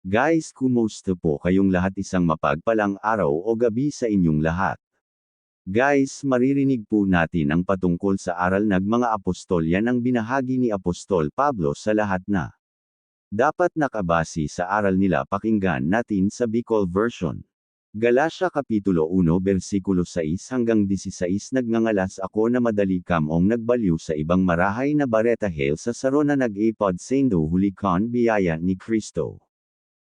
Guys, kumusta po kayong lahat? Isang mapagpalang araw o gabi sa inyong lahat. Guys, maririnig po natin ang patungkol sa aral ng mga apostol. Yan ang binahagi ni Apostol Pablo sa lahat na dapat nakabase sa aral nila. Pakinggan natin sa Bicol version. Galatia Kapitulo 1 versikulo 6 hanggang 16. Nagngangalas ako na madali kamong nagbaliw sa ibang marahay na bareta hail sa saro na nag-ipod sendo hulikon biyaya ni Kristo.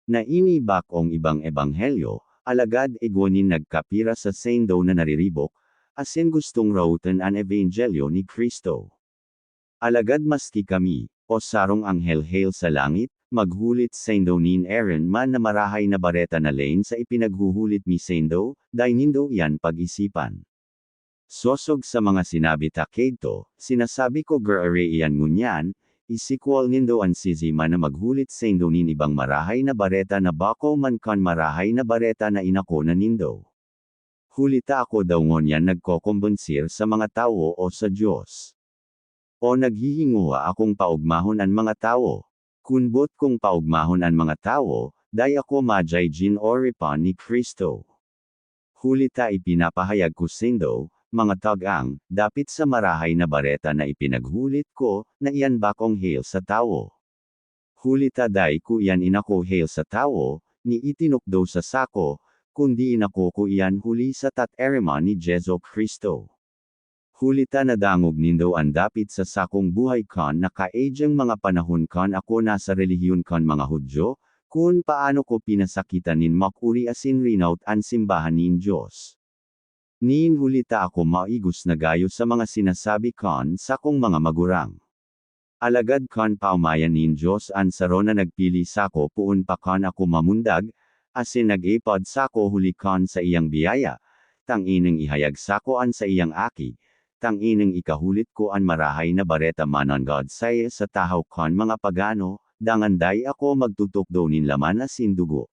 Na inibak ong ibang ebanghelyo, alagad egwanin nagkapira sa sendo na nariribok, asin gustong rautan an ebanghelyo ni Kristo. Alagad maski kami, o sarong anghel hail sa langit, maghulit sendo nin Aaron man na marahay na bareta na lane sa ipinaghuhulit mi sendo, dainindo yan pag-isipan. Sosog sa mga sinabi takento, sinasabi ko gurare iyan ngunyan, isikwal nindo ang sizima na maghulit sendo nin ibang marahay na bareta na bako man kan marahay na bareta na inako na nindo. Hulita ako daw ngunyan nagkokombensir sa mga tao o sa Diyos. O naghihinguha akong paugmahon ang mga tao. Kunbot kong paugmahon ang mga tao, day ako majay jin oripan ni Kristo. Hulita ipinapahayag ko sendo, mga tagang, dapit sa marahay na bareta na ipinaghulit ko, na iyan bakong hail sa tao. Hulita day ko iyan inako hail sa tao, ni itinukdo sa sako, kundi inako ko iyan huli sa taterema ni Jesu Kristo. Hulita na dangog nindo ang dapit sa sakong buhay kon na kaedyang mga panahon kon ako nasa relihiyon kon mga Hudyo, kung paano ko pinasakitan nin makuri asin rinaut ang simbahan nin Diyos. Niin hulita ako maigus na gayo sa mga sinasabi kon sa kong mga magurang. Alagad kon paumayan nin Diyos ang saro na nagpili sako puun pa kon ako mamundag, asin nag-ipod sako huli kon sa iyang biyaya, tanginang ihayag sako an sa iyang aki, tanginang ikahulit ko an marahay na bareta manon God say sa tahaw kon mga pagano, danganday ako magtutukdo nin laman asin dugo.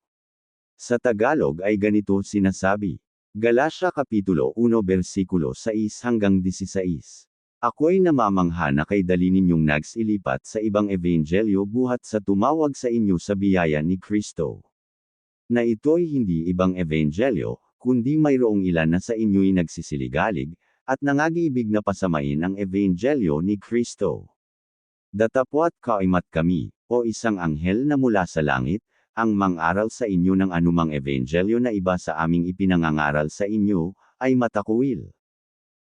Sa Tagalog ay ganito sinasabi. Galatia Kapitulo 1 versikulo 6 hanggang 16. Ako'y namamangha na kay dali ninyong nagsilipat sa ibang ebanghelyo buhat sa tumawag sa inyo sa biyaya ni Kristo. Na ito'y hindi ibang ebanghelyo, kundi mayroong ilan na sa inyo'y nagsisiligalig, at nangagiibig na pasamain ang ebanghelyo ni Kristo. Datapwat kaimat kami, o isang anghel na mula sa langit, ang mang-aral sa inyo ng anumang ebanghelyo na iba sa aming ipinangangaral sa inyo, ay matakwil.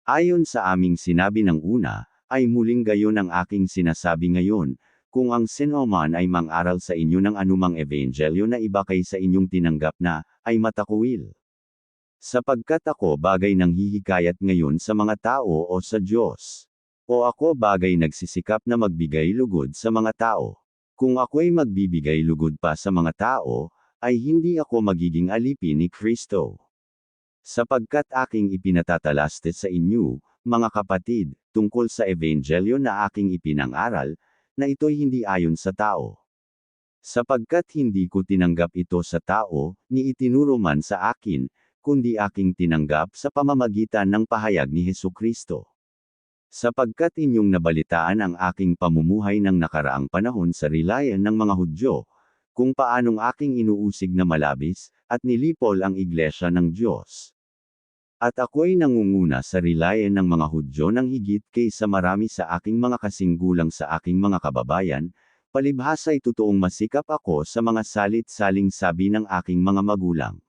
Ayon sa aming sinabi ng una, ay muling gayon ang aking sinasabi ngayon, kung ang sinoman ay mang-aral sa inyo ng anumang ebanghelyo na iba kay sa inyong tinanggap na, ay matakwil. Sapagkat ako bagay nang hihikayat ngayon sa mga tao o sa Diyos. O ako bagay nagsisikap na magbigay lugod sa mga tao. Kung ako'y magbibigay lugod pa sa mga tao, ay hindi ako magiging alipin ni Kristo. Sapagkat aking ipinatatalaste sa inyo, mga kapatid, tungkol sa ebanghelyo na aking ipinangaral, na ito'y hindi ayon sa tao. Sapagkat hindi ko tinanggap ito sa tao, ni itinuro man sa akin, kundi aking tinanggap sa pamamagitan ng pahayag ni Hesukristo. Sapagkat inyong nabalitaan ang aking pamumuhay ng nakaraang panahon sa rilayan ng mga Hudyo, kung paanong aking inuusig na malabis, at nilipol ang iglesia ng Diyos. At ako'y nangunguna sa rilayan ng mga Hudyo ng higit kaysa marami sa aking mga kasinggulang sa aking mga kababayan, palibhasa'y totoong masikap ako sa mga salit-saling sabi ng aking mga magulang.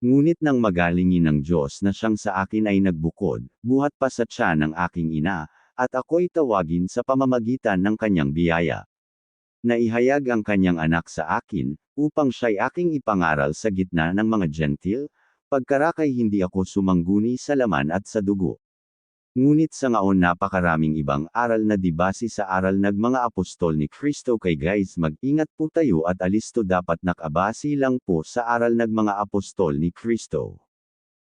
Ngunit nang magalingin ng Diyos na siyang sa akin ay nagbukod, buhat pa sa tiyan ng aking ina, at ako'y tawagin sa pamamagitan ng kanyang biyaya. Naihayag ang kanyang anak sa akin, upang siya'y aking ipangaral sa gitna ng mga gentil, pagkarakay hindi ako sumangguni sa laman at sa dugo. Ngunit sa ngaon napakaraming ibang aral na di base sa aral ng mga apostol ni Kristo kay guys mag-ingat po tayo at alisto dapat nakabase lang po sa aral ng mga apostol ni Kristo.